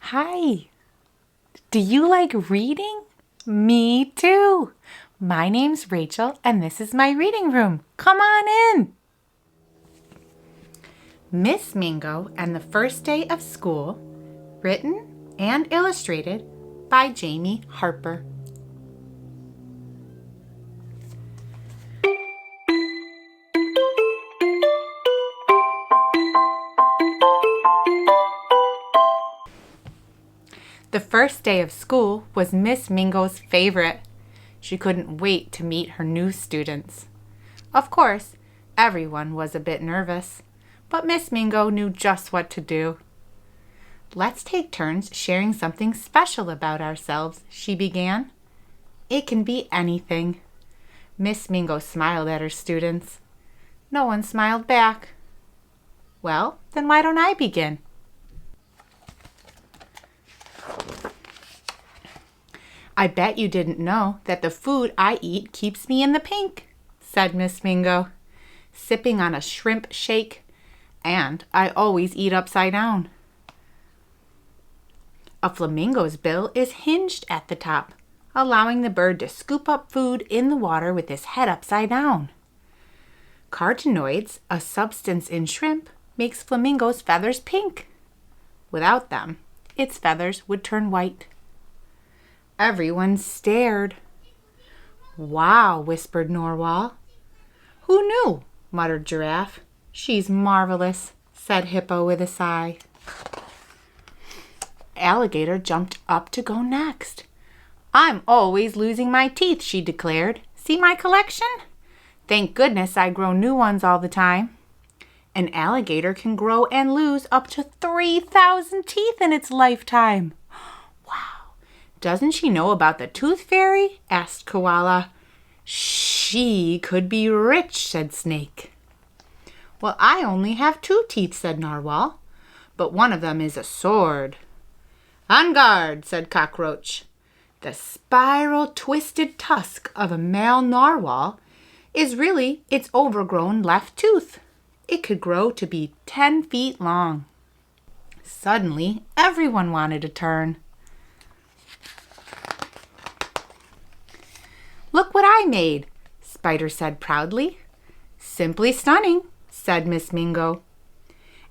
Hi. Do you like reading? Me too. My name's Rachel and this is my reading room. Come on in. Miss Mingo and the First Day of School, written and illustrated by Jamie Harper. The first day of school was Miss Mingo's favorite. She couldn't wait to meet her new students. Of course, everyone was a bit nervous, but Miss Mingo knew just what to do. Let's take turns sharing something special about ourselves, she began. It can be anything. Miss Mingo smiled at her students. No one smiled back. Well, then why don't I begin? I bet you didn't know that the food I eat keeps me in the pink, said Miss Mingo, sipping on a shrimp shake, and I always eat upside down. A flamingo's bill is hinged at the top, allowing the bird to scoop up food in the water with his head upside down. Carotenoids, a substance in shrimp, makes flamingo's feathers pink. Without them, its feathers would turn white. Everyone stared. Wow, whispered Narwhal. Who knew? Muttered Giraffe. She's marvelous, said Hippo with a sigh. Alligator jumped up to go next. I'm always losing my teeth, she declared. See my collection? Thank goodness I grow new ones all the time. An alligator can grow and lose up to 3,000 teeth in its lifetime. Doesn't she know about the tooth fairy? Asked Koala. She could be rich, said Snake. Well, I only have 2 teeth, said Narwhal, but one of them is a sword. On guard, said Cockroach. The spiral twisted tusk of a male narwhal is really its overgrown left tooth. It could grow to be 10 feet long. Suddenly, everyone wanted a turn. Look what I made, Spider said proudly. Simply stunning, said Miss Mingo.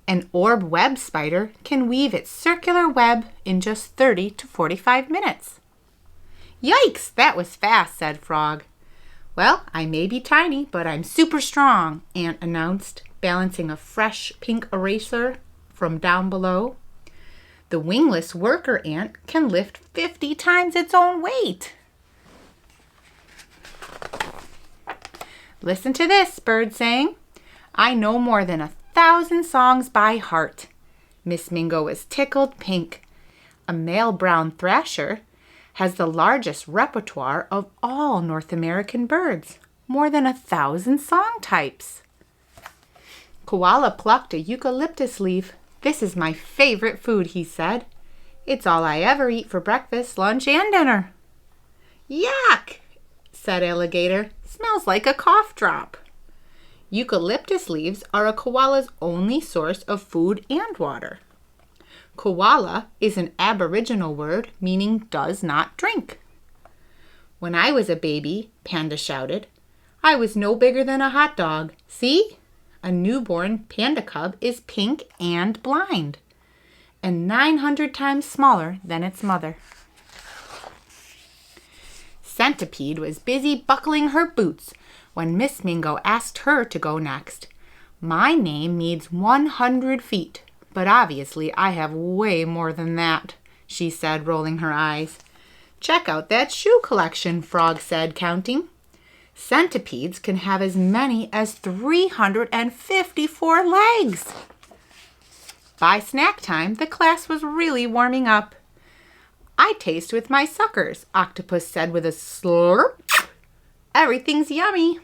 An orb web spider can weave its circular web in just 30 to 45 minutes. Yikes, that was fast, said Frog. Well, I may be tiny, but I'm super strong, Ant announced, balancing a fresh pink eraser from down below. The wingless worker ant can lift 50 times its own weight. Listen to this, Bird sang. I know more than 1,000 songs by heart. Miss Mingo was tickled pink. A male brown thrasher has the largest repertoire of all North American birds, more than 1,000 song types. Koala plucked a eucalyptus leaf. This is my favorite food, he said. It's all I ever eat for breakfast, lunch, and dinner. Yuck, said Alligator. Smells like a cough drop. Eucalyptus leaves are a koala's only source of food and water. Koala is an Aboriginal word meaning does not drink. When I was a baby, Panda shouted, I was no bigger than a hot dog. See? A newborn panda cub is pink and blind, and 900 times smaller than its mother. Centipede was busy buckling her boots when Miss Mingo asked her to go next. My name needs 100 feet, but obviously I have way more than that, she said, rolling her eyes. Check out that shoe collection, Frog said, counting. Centipedes can have as many as 354 legs. By snack time, the class was really warming up. I taste with my suckers, Octopus said with a slurp. Everything's yummy.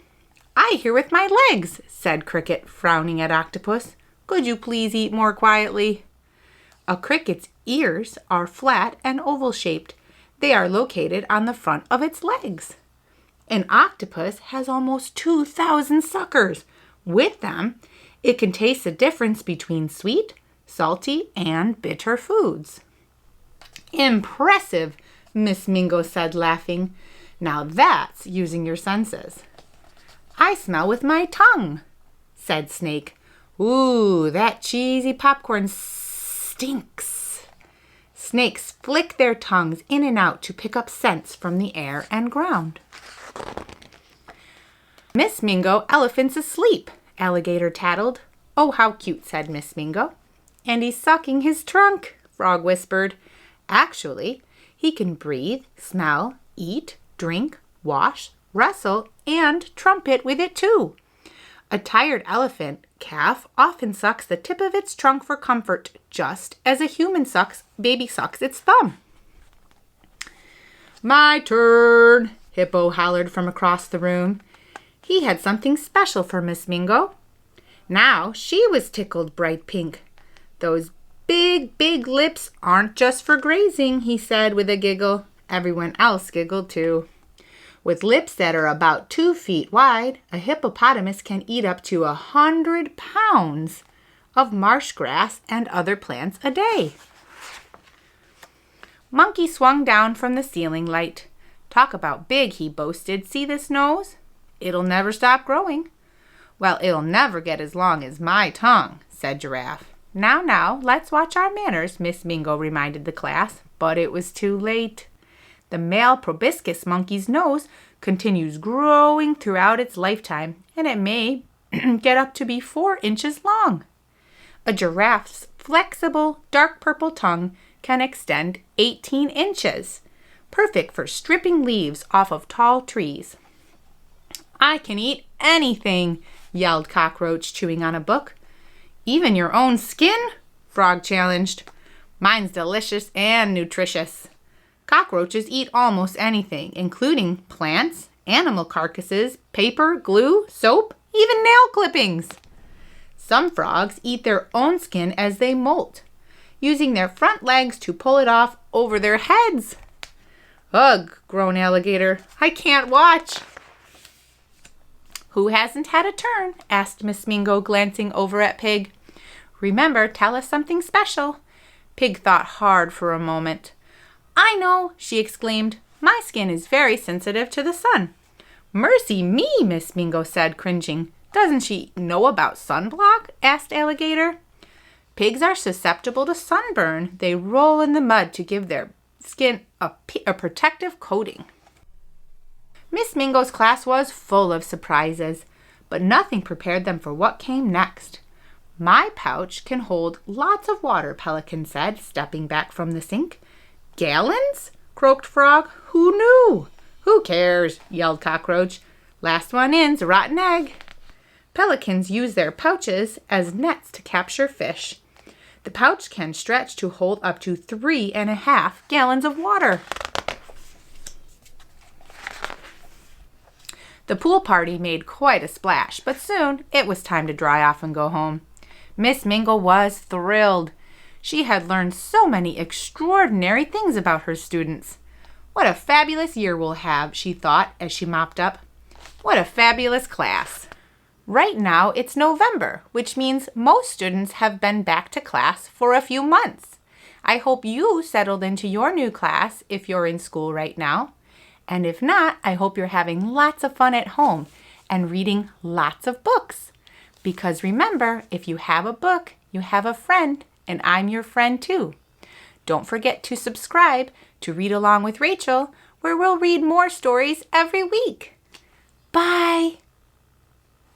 I hear with my legs, said Cricket, frowning at Octopus. Could you please eat more quietly? A cricket's ears are flat and oval-shaped. They are located on the front of its legs. An octopus has almost 2,000 suckers. With them, it can taste the difference between sweet, salty, and bitter foods. Impressive, Miss Mingo said, laughing. Now that's using your senses. I smell with my tongue, said Snake. Ooh, that cheesy popcorn stinks. Snakes flick their tongues in and out to pick up scents from the air and ground. Miss Mingo, elephant's asleep, Alligator tattled. Oh, how cute, said Miss Mingo. And he's sucking his trunk, Frog whispered. Actually, he can breathe, smell, eat, drink, wash, wrestle, and trumpet with it too. A tired elephant calf often sucks the tip of its trunk for comfort, just as a human baby sucks its thumb. My turn, Hippo hollered from across the room. He had something special for Miss Mingo. Now she was tickled bright pink. Those big, big lips aren't just for grazing, he said with a giggle. Everyone else giggled too. With lips that are about 2 feet wide, a hippopotamus can eat up to 100 pounds of marsh grass and other plants a day. Monkey swung down from the ceiling light. Talk about big, he boasted. See this nose? It'll never stop growing. Well, it'll never get as long as my tongue, said Giraffe. Now, let's watch our manners, Miss Mingo reminded the class. But it was too late. The male proboscis monkey's nose continues growing throughout its lifetime, and it may get up to be 4 inches long. A giraffe's flexible, dark purple tongue can extend 18 inches, perfect for stripping leaves off of tall trees. I can eat anything, yelled Cockroach, chewing on a book. Even your own skin? Frog challenged. Mine's delicious and nutritious. Cockroaches eat almost anything, including plants, animal carcasses, paper, glue, soap, even nail clippings. Some frogs eat their own skin as they molt, using their front legs to pull it off over their heads. Ugh, groaned Alligator. I can't watch. Who hasn't had a turn? Asked Miss Mingo, glancing over at Pig. Remember, tell us something special. Pig thought hard for a moment. I know, she exclaimed. My skin is very sensitive to the sun. Mercy me, Miss Mingo said, cringing. Doesn't she know about sunblock? Asked Alligator. Pigs are susceptible to sunburn. They roll in the mud to give their skin a protective coating. Miss Mingo's class was full of surprises, but nothing prepared them for what came next. My pouch can hold lots of water, Pelican said, stepping back from the sink. Gallons? Croaked Frog. Who knew? Who cares? Yelled Cockroach. Last one in's a rotten egg. Pelicans use their pouches as nets to capture fish. The pouch can stretch to hold up to 3.5 gallons of water. The pool party made quite a splash, but soon it was time to dry off and go home. Miss Mingo was thrilled. She had learned so many extraordinary things about her students. What a fabulous year we'll have, she thought as she mopped up. What a fabulous class. Right now it's November, which means most students have been back to class for a few months. I hope you settled into your new class if you're in school right now. And if not, I hope you're having lots of fun at home and reading lots of books. Because remember, if you have a book, you have a friend, and I'm your friend too. Don't forget to subscribe to Read Along with Rachel, where we'll read more stories every week.